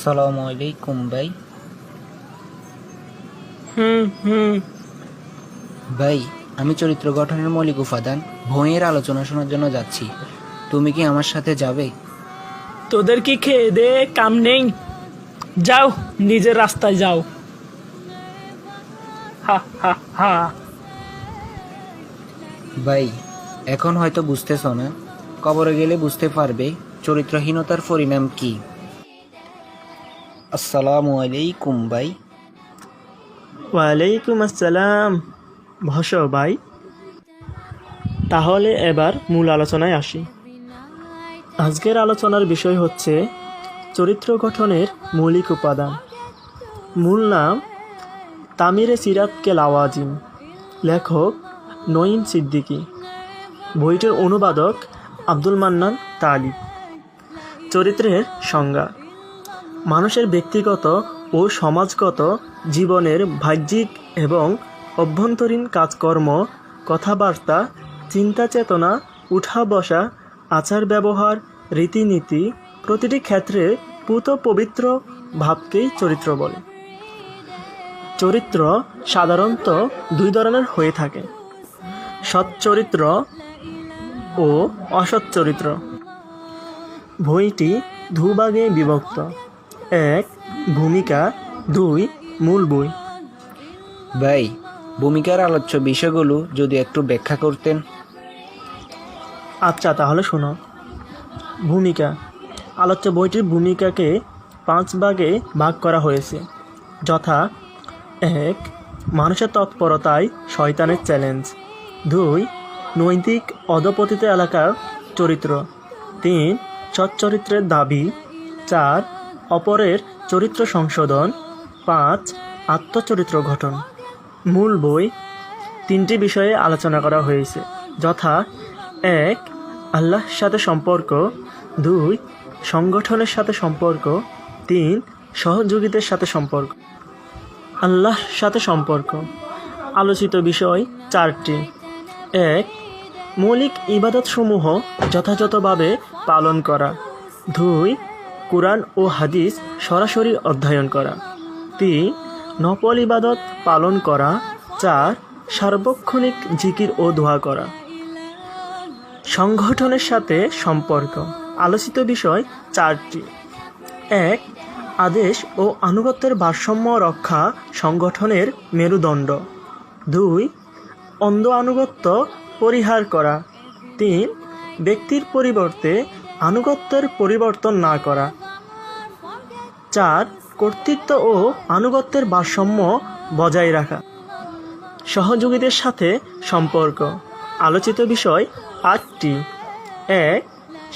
আসসালামু আলাইকুম ভাই। হুম। ভাই, আমি চরিত্র গঠনের মৌলিক উপাদান বইয়ের আলোচনা শোনার জন্য যাচ্ছি। তুমি কি আমার সাথে যাবে? তোদের কি খেয়ে দে কাম নেই? যাও, নিজের রাস্তায় যাও। হা হা হা। ভাই, এখন হয়তো বুঝতেছ না, কবরে গেলে বুঝতে পারবে চরিত্রহীনতার পরিণাম কি। আসসালামু আলাইকুম ভাই। ওয়ালাইকুম আসসালাম। বসো ভাই। তাহলে এবার মূল আলোচনায় আসি। আজকের আলোচনার বিষয় হচ্ছে চরিত্র গঠনের মৌলিক উপাদান। মূল নাম তামিরে সিরাত কে লাওয়াজিম, লেখক নঈম সিদ্দিকী, বইটির অনুবাদক আব্দুল মান্নান তালিব। চরিত্রের সংজ্ঞা: মানুষের ব্যক্তিগত ও সমাজগত জীবনের বাহ্যিক এবং অভ্যন্তরীণ কাজকর্ম, কথাবার্তা, চিন্তা চেতনা, উঠা বসা, আচার ব্যবহার, রীতিনীতি প্রতিটি ক্ষেত্রে পূত পবিত্র ভাবকেই চরিত্র বলে। চরিত্র সাধারণত দুই ধরনের হয়ে থাকে: সৎ চরিত্র ও অসৎ চরিত্র। বইটি দুভাগে বিভক্ত: 1. ভূমিকা, 2. মূল বই। ভাই, ভূমিকার আলোচ্য বিষয়গুলো যদি একটু ব্যাখ্যা করতেন। আচ্ছা, তাহলে শোনো। ভূমিকা: আলোচ্য বইটির ভূমিকাকে 5 ভাগে ভাগ করা হয়েছে, যথা: 1. মানুষের তৎপরতায় শয়তানের চ্যালেঞ্জ, 2. নৈতিক অধপতিত এলাকার চরিত্র, 3. সচ্চরিত্রের দাবি, 4. অপরের চরিত্র সংশোধন, 5. আত্মচরিত্র গঠন। মূল বই 3টি বিষয়ে আলোচনা করা হয়েছে, যথা: 1. আল্লাহর সাথে সম্পর্ক, 2. সংগঠনের সাথে সম্পর্ক, 3. সহযোগীদের সাথে সম্পর্ক। আল্লাহর সাথে সম্পর্ক আলোচিত বিষয় 4টি: 1. মৌলিক ইবাদতসমূহ যথাযথভাবে পালন করা, 2. কুরআন ও হাদিস সরাসরি অধ্যয়ন করা, 3. নফল ইবাদত পালন করা, 4. সার্বক্ষণিক জিকির ও দোয়া করা। সংগঠনের সাথে সম্পর্ক আলোচিত বিষয় 4টি: 1. আদেশ ও আনুগত্যের ভারসাম্য রক্ষা সংগঠনের মেরুদণ্ড, 2. অন্ধ আনুগত্য পরিহার করা, 3. ব্যক্তির পরিবর্তে আনুগত্যের পরিবর্তন না করা, 4. কর্তৃত্ব ও আনুগত্যের ভারসাম্য বজায় রাখা। সহযোগীদের সাথে সম্পর্ক আলোচিত বিষয় 8টি: 1.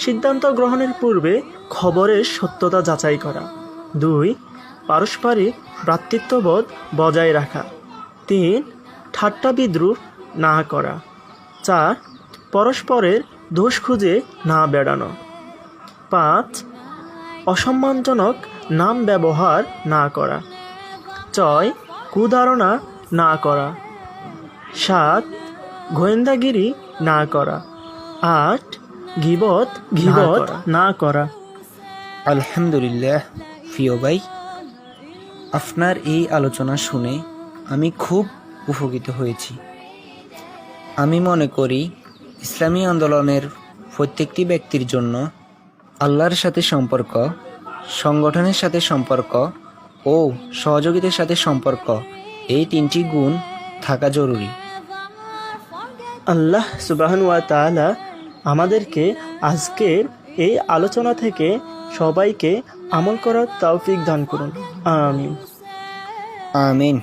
সিদ্ধান্ত গ্রহণের পূর্বে খবরের সত্যতা যাচাই করা, 2. পারস্পরিক ভ্রাতৃত্ববোধ বজায় রাখা, 3. ঠাট্টা বিদ্রুপ না করা, 4. পরস্পরের দোষ খুঁজে না বেড়ানো, 5. অসম্মানজনক নাম ব্যবহার না করা, 6. কুধারণা না করা, 7. গোয়েন্দাগিরি না করা, 8. গীবত না করা। আলহামদুলিল্লাহ প্রিয় ভাই, আপনার এই আলোচনা শুনে আমি খুব উপকৃত হয়েছি। আমি মনে করি ইসলামী আন্দোলনের প্রত্যেকটি ব্যক্তির জন্য আল্লাহর সাথে সম্পর্ক, সংগঠনের সাথে সম্পর্ক ও সহযোগিতার সাথে সম্পর্ক, এই 3টি গুণ থাকা জরুরি। আল্লাহ সুবহানাহু ওয়া তাআলা আমাদেরকে আজকের এই আলোচনা থেকে সবাইকে আমল করার তৌফিক দান করুন। আমিন। আমিন।